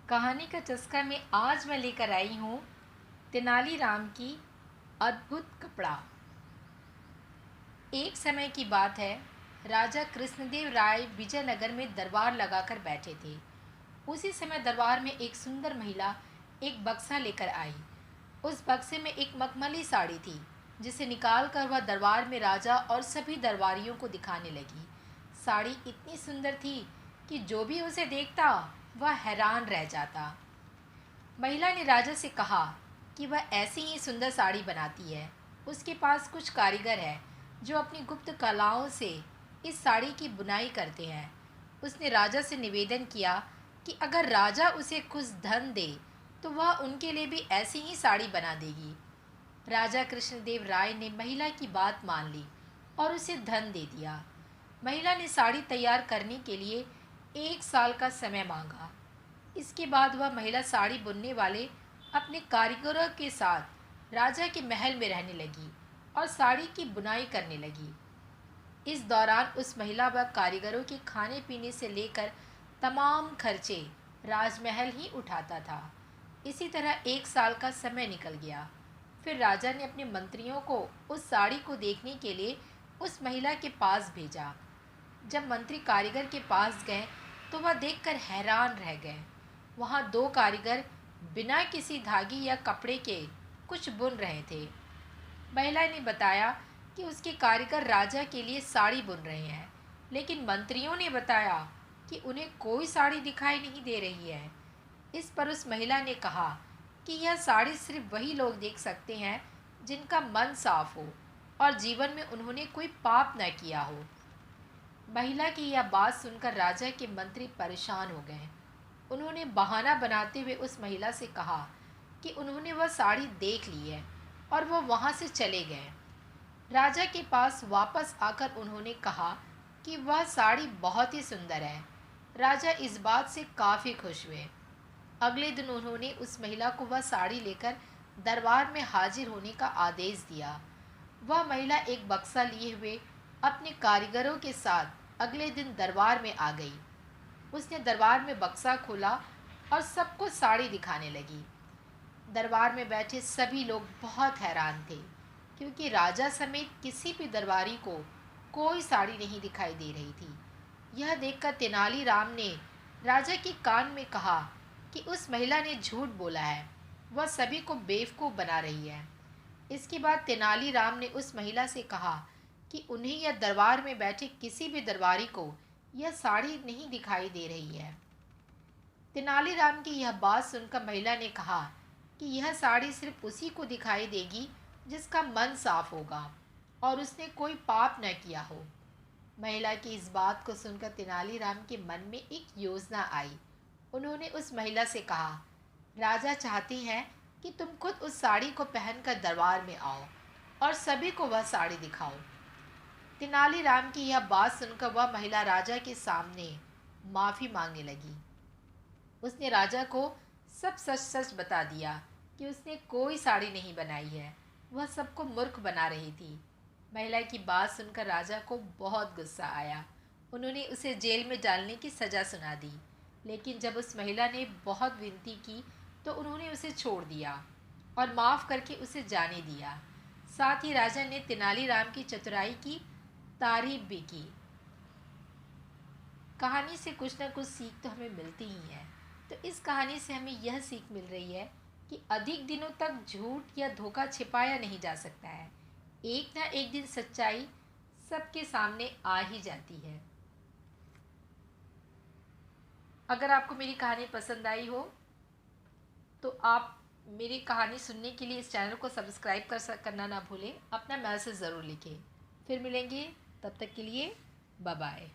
कहानी का चस्का में आज मैं लेकर आई हूँ तेनालीराम की अद्भुत कपड़ा। एक समय की बात है। राजा कृष्णदेव राय विजयनगर में दरबार लगाकर बैठे थे। उसी समय दरबार में एक सुंदर महिला एक बक्सा लेकर आई। उस बक्से में एक मखमली साड़ी थी, जिसे निकाल कर वह दरबार में राजा और सभी दरबारियों को दिखाने लगी। साड़ी इतनी सुंदर थी कि जो भी उसे देखता वह हैरान रह जाता। महिला ने राजा से कहा कि वह ऐसी ही सुंदर साड़ी बनाती है। उसके पास कुछ कारीगर है जो अपनी गुप्त कलाओं से इस साड़ी की बुनाई करते हैं। उसने राजा से निवेदन किया कि अगर राजा उसे कुछ धन दे तो वह उनके लिए भी ऐसी ही साड़ी बना देगी। राजा कृष्णदेव राय ने महिला की बात मान ली और उसे धन दे दिया। महिला ने साड़ी तैयार करने के लिए 1 साल का समय मांगा। इसके बाद वह महिला साड़ी बुनने वाले अपने कारीगरों के साथ राजा के महल में रहने लगी और साड़ी की बुनाई करने लगी। इस दौरान उस महिला व कारीगरों के खाने पीने से लेकर तमाम खर्चे राजमहल ही उठाता था। इसी तरह 1 साल का समय निकल गया। फिर राजा ने अपने मंत्रियों को उस साड़ी को देखने के लिए उस महिला के पास भेजा। जब मंत्री कारीगर के पास गए तो वह देखकर हैरान रह गए। वहाँ 2 कारीगर बिना किसी धागे या कपड़े के कुछ बुन रहे थे। महिला ने बताया कि उसके कारीगर राजा के लिए साड़ी बुन रहे हैं, लेकिन मंत्रियों ने बताया कि उन्हें कोई साड़ी दिखाई नहीं दे रही है। इस पर उस महिला ने कहा कि यह साड़ी सिर्फ वही लोग देख सकते हैं जिनका मन साफ हो और जीवन में उन्होंने कोई पाप न किया हो। महिला की यह बात सुनकर राजा के मंत्री परेशान हो गए। उन्होंने बहाना बनाते हुए उस महिला से कहा कि उन्होंने वह साड़ी देख ली है और वो वहाँ से चले गए। राजा के पास वापस आकर उन्होंने कहा कि वह साड़ी बहुत ही सुंदर है। राजा इस बात से काफ़ी खुश हुए। अगले दिन उन्होंने उस महिला को वह साड़ी लेकर दरबार में हाजिर होने का आदेश दिया। वह महिला एक बक्सा लिए हुए अपने कारीगरों के साथ अगले दिन दरबार में आ गई। उसने दरबार में बक्सा खोला और सबको साड़ी दिखाने लगी। दरबार में बैठे सभी लोग बहुत हैरान थे, क्योंकि राजा समेत किसी भी दरबारी को कोई साड़ी नहीं दिखाई दे रही थी। यह देखकर तेनालीराम ने राजा के कान में कहा कि उस महिला ने झूठ बोला है, वह सभी को बेवकूफ़ बना रही है। इसके बाद तेनालीराम ने उस महिला से कहा कि उन्हें या दरबार में बैठे किसी भी दरबारी को यह साड़ी नहीं दिखाई दे रही है। तेनालीराम की यह बात सुनकर महिला ने कहा कि यह साड़ी सिर्फ उसी को दिखाई देगी जिसका मन साफ होगा और उसने कोई पाप न किया हो। महिला की इस बात को सुनकर तेनालीराम के मन में एक योजना आई। उन्होंने उस महिला से कहा, राजा चाहते हैं कि तुम खुद उस साड़ी को पहनकर दरबार में आओ और सभी को वह साड़ी दिखाओ। तेनालीराम की यह बात सुनकर वह महिला राजा के सामने माफ़ी मांगने लगी। उसने राजा को सब सच सच बता दिया कि उसने कोई साड़ी नहीं बनाई है, वह सबको मूर्ख बना रही थी। महिला की बात सुनकर राजा को बहुत गुस्सा आया। उन्होंने उसे जेल में डालने की सज़ा सुना दी, लेकिन जब उस महिला ने बहुत विनती की तो उन्होंने उसे छोड़ दिया और माफ़ करके उसे जाने दिया। साथ ही राजा ने तेनालीराम की चतुराई की तारीफ भी की। कहानी से कुछ ना कुछ सीख तो हमें मिलती ही है। तो इस कहानी से हमें यह सीख मिल रही है कि अधिक दिनों तक झूठ या धोखा छिपाया नहीं जा सकता है। एक ना एक दिन सच्चाई सबके सामने आ ही जाती है। अगर आपको मेरी कहानी पसंद आई हो तो आप मेरी कहानी सुनने के लिए इस चैनल को सब्सक्राइब करना ना भूलें। अपना मैसेज ज़रूर लिखें। फिर मिलेंगे, तब तक के लिए बाय बाय।